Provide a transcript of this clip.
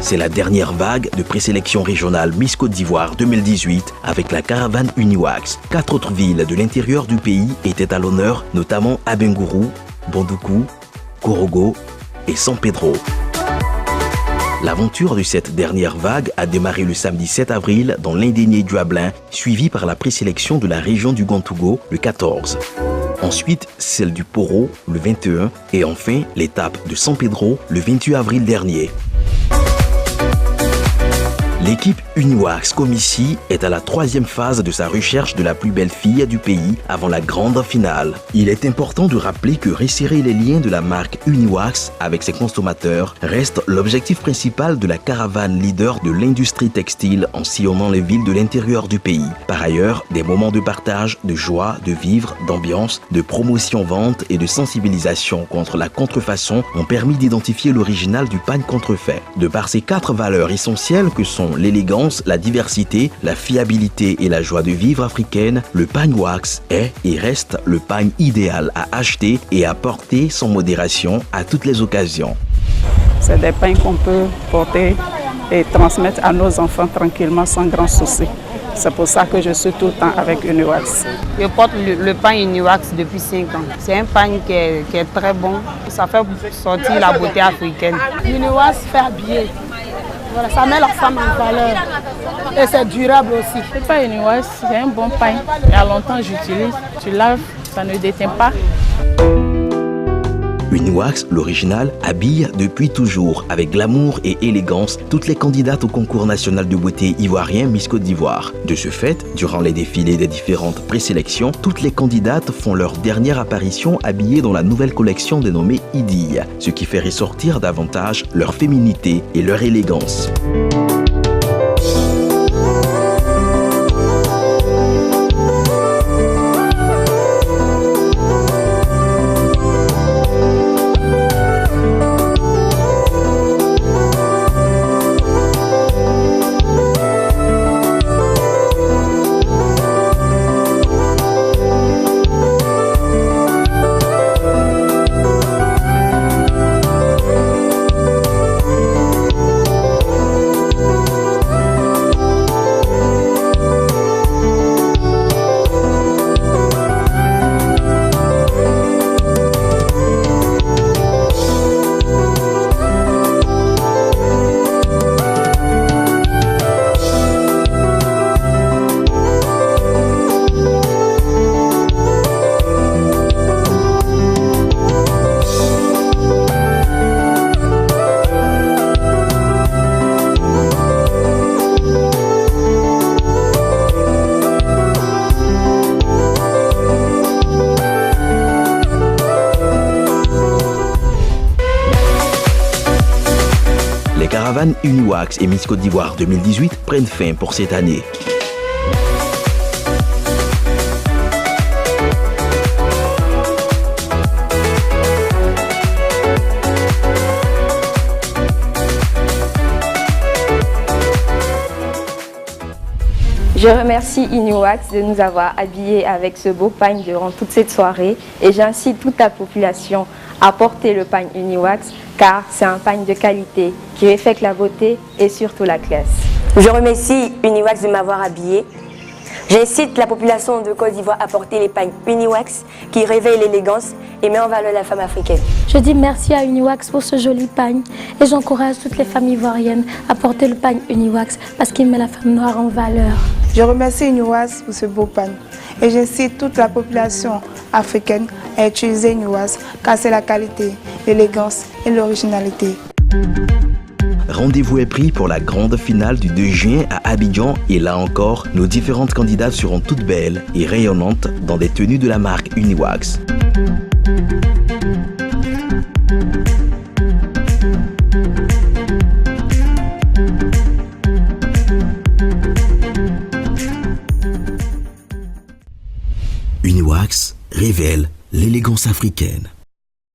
C'est la dernière vague de présélection régionale Miss Côte d'Ivoire 2018 avec la caravane Uniwax. 4 autres villes de l'intérieur du pays étaient à l'honneur, notamment Abengourou, Bondoukou, Korogo et San Pedro. L'aventure de cette dernière vague a démarré le samedi 7 avril dans l'Indénié du Hablin, suivi par la présélection de la région du Gontougo le 14. Ensuite, celle du Poro le 21 et enfin l'étape de San Pedro le 28 avril dernier. L'équipe Uniwax Comici est à la 3e phase de sa recherche de la plus belle fille du pays avant la grande finale. Il est important de rappeler que resserrer les liens de la marque Uniwax avec ses consommateurs reste l'objectif principal de la caravane leader de l'industrie textile en sillonnant les villes de l'intérieur du pays. Par ailleurs, des moments de partage, de joie, de vivre, d'ambiance, de promotion-vente et de sensibilisation contre la contrefaçon ont permis d'identifier l'original du pagne contrefait. De par ces 4 valeurs essentielles que sont l'élégance, la diversité, la fiabilité et la joie de vivre africaine, le pagne wax est et reste le pagne idéal à acheter et à porter sans modération à toutes les occasions. C'est des pagnes qu'on peut porter et transmettre à nos enfants tranquillement sans grand souci. C'est pour ça que je suis tout le temps avec Uniwax. Je porte le pagne Uniwax depuis 5 ans. C'est un pagne qui est très bon. Ça fait sortir la beauté africaine. Uniwax fait habiller. Voilà, ça met la femme en valeur et c'est durable aussi. Le pagne Uniwax, c'est un bon pagne. Il y a longtemps j'utilise, tu laves, ça ne déteint pas. Uniwax, l'original, habille depuis toujours avec glamour et élégance toutes les candidates au concours national de beauté ivoirien Miss Côte d'Ivoire. De ce fait, durant les défilés des différentes présélections, toutes les candidates font leur dernière apparition habillées dans la nouvelle collection dénommée Idille, ce qui fait ressortir davantage leur féminité et leur élégance. Les caravanes Uniwax et Miss Côte d'Ivoire 2018 prennent fin pour cette année. Je remercie Uniwax de nous avoir habillés avec ce beau pagne durant toute cette soirée et j'incite toute la population à porter le pagne Uniwax car c'est un pagne de qualité qui reflète la beauté et surtout la classe. Je remercie Uniwax de m'avoir habillé. J'incite la population de Côte d'Ivoire à porter les pagnes Uniwax qui réveillent l'élégance et met en valeur la femme africaine. Je dis merci à Uniwax pour ce joli pagne et j'encourage toutes les femmes ivoiriennes à porter le pagne Uniwax parce qu'il met la femme noire en valeur. Je remercie Uniwax pour ce beau pagne et j'incite toute la population africaine à utiliser Uniwax car c'est la qualité, l'élégance et l'originalité. Rendez-vous est pris pour la grande finale du 2 juin à Abidjan et là encore, nos différentes candidates seront toutes belles et rayonnantes dans des tenues de la marque Uniwax. Uniwax révèle l'élégance africaine.